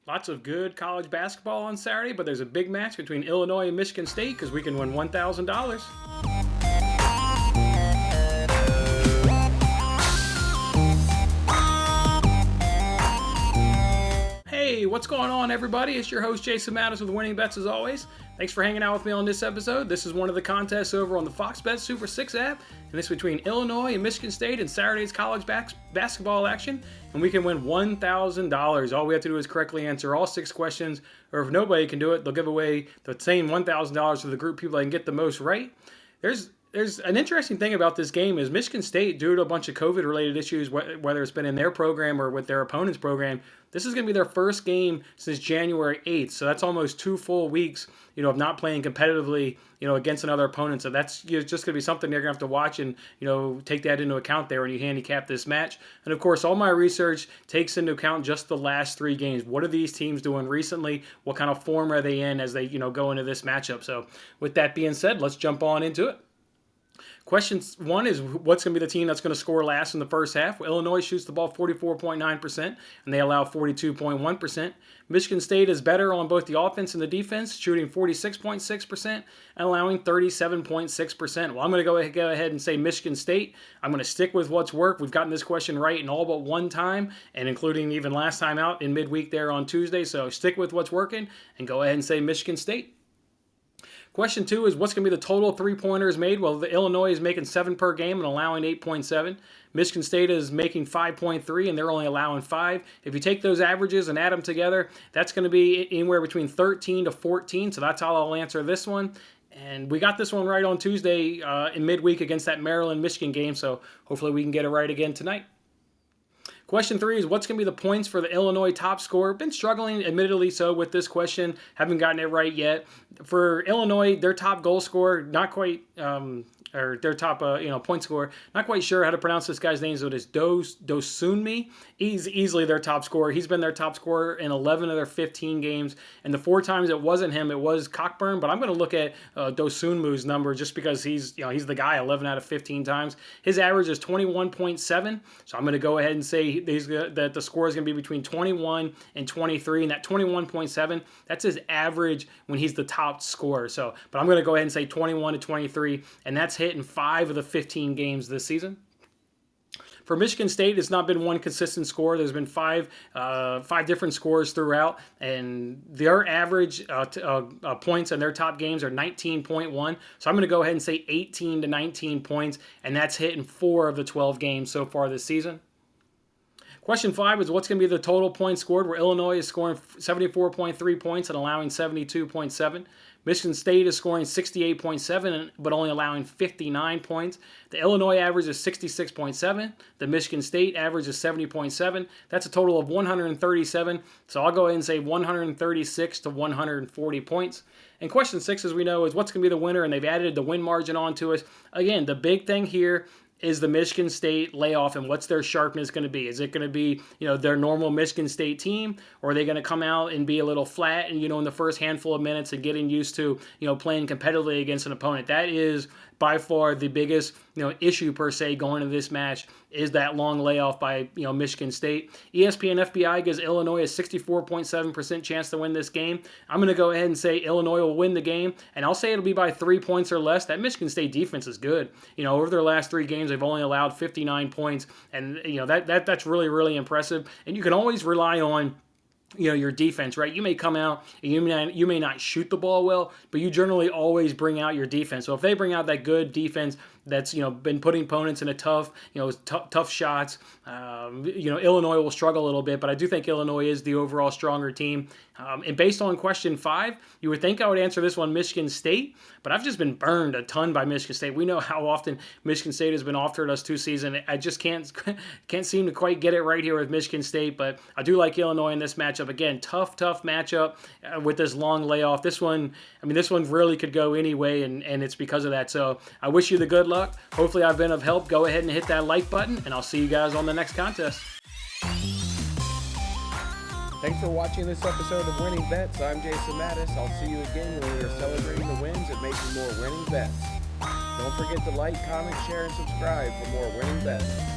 Lots of good college basketball on Saturday, but there's a big match between Illinois and Michigan State because we can win $1,000. Hey, what's going on, everybody? It's your host, Jason Mattis with Winning Bets, as always. Thanks for hanging out with me on this episode. This is one of the contests over on the Fox Bet Super 6 app, and it's between Illinois and Michigan State in Saturday's college basketball action, and we can win $1,000. All we have to do is correctly answer all 6 questions, or if nobody can do it, they'll give away the same $1,000 to the group of people that can get the most right. There's an interesting thing about this game is Michigan State, due to a bunch of COVID-related issues, whether it's been in their program or with their opponent's program, this is going to be their first game since January 8th. So that's almost 2 full weeks, of not playing competitively, against another opponent. So that's just going to be something they're going to have to watch and, take that into account there when you handicap this match. And of course, all my research takes into account just the last 3 games. What are these teams doing recently? What kind of form are they in as they, go into this matchup? So with that being said, let's jump on into it. Question 1 is what's going to be the team that's going to score last in the first half? Well, Illinois shoots the ball 44.9%, and they allow 42.1%. Michigan State is better on both the offense and the defense, shooting 46.6% and allowing 37.6%. Well, I'm going to go ahead and say Michigan State. I'm going to stick with what's worked. We've gotten this question right in all but one time, and including even last time out in midweek there on Tuesday. So stick with what's working and go ahead and say Michigan State. Question 2 is what's going to be the total three-pointers made? Well, the Illinois is making 7 per game and allowing 8.7. Michigan State is making 5.3 and they're only allowing 5. If you take those averages and add them together, that's going to be anywhere between 13 to 14. So that's how I'll answer this one. And we got this one right on Tuesday in midweek against that Maryland-Michigan game. So hopefully we can get it right again tonight. Question 3 is what's going to be the points for the Illinois top scorer? Been struggling, admittedly so, with this question. Haven't gotten it right yet. For Illinois, their top goal scorer, not quite, or their top, point scorer. Not quite sure how to pronounce this guy's name, so it is Dosunmu. He's easily their top scorer. He's been their top scorer in 11 of their 15 games, and the 4 times it wasn't him, it was Cockburn. But I'm going to look at Dosunmu's number just because he's the guy 11 out of 15 times. His average is 21.7, so I'm going to go ahead and say that the score is going to be between 21 and 23, and that 21.7, that's his average when he's the top scorer. So, but I'm going to go ahead and say 21 to 23, and that's hit in 5 of the 15 games this season. For Michigan State, it's not been one consistent score. There's been five different scores throughout, and their average points in their top games are 19.1. So I'm going to go ahead and say 18 to 19 points, and that's hit in 4 of the 12 games so far this season. Question 5 is what's going to be the total points scored, where Illinois is scoring 74.3 points and allowing 72.7. Michigan State is scoring 68.7 but only allowing 59 points. The Illinois average is 66.7. The Michigan State average is 70.7. That's a total of 137. So I'll go ahead and say 136 to 140 points. And question 6, as we know, is what's going to be the winner, and they've added the win margin onto us. Again, the big thing here is the Michigan State layoff and what's their sharpness going to be. Is it going to be, their normal Michigan State team, or are they going to come out and be a little flat and, in the first handful of minutes and getting used to, playing competitively against an opponent? That is by far the biggest, issue per se going into this match is that long layoff by, Michigan State. ESPN FPI gives Illinois a 64.7% chance to win this game. I'm going to go ahead and say Illinois will win the game, and I'll say it'll be by 3 points or less. That Michigan State defense is good. Over their last 3 games, they've only allowed 59 points, and, that's really, really impressive. And you can always rely on your defense, right? You may come out and you may not shoot the ball well, but you generally always bring out your defense. So if they bring out that good defense that's been putting opponents in a tough shots, Illinois will struggle a little bit, but I do think Illinois is the overall stronger team. And based on question 5, you would think I would answer this one Michigan State, but I've just been burned a ton by Michigan State. We know how often Michigan State has been off to us 2 seasons. I just can't seem to quite get it right here with Michigan State, but I do like Illinois in this matchup. Again, tough matchup with this long layoff. This one really could go any way, and it's because of that. So I wish you the good luck. Hopefully I've been of help. Go ahead and hit that like button, and I'll see you guys on the next contest. Thanks for watching this episode of Winning Bets. I'm Jason Mattis. I'll see you again when we are celebrating the wins and making more winning bets. Don't forget to like, comment, share, and subscribe for more winning bets.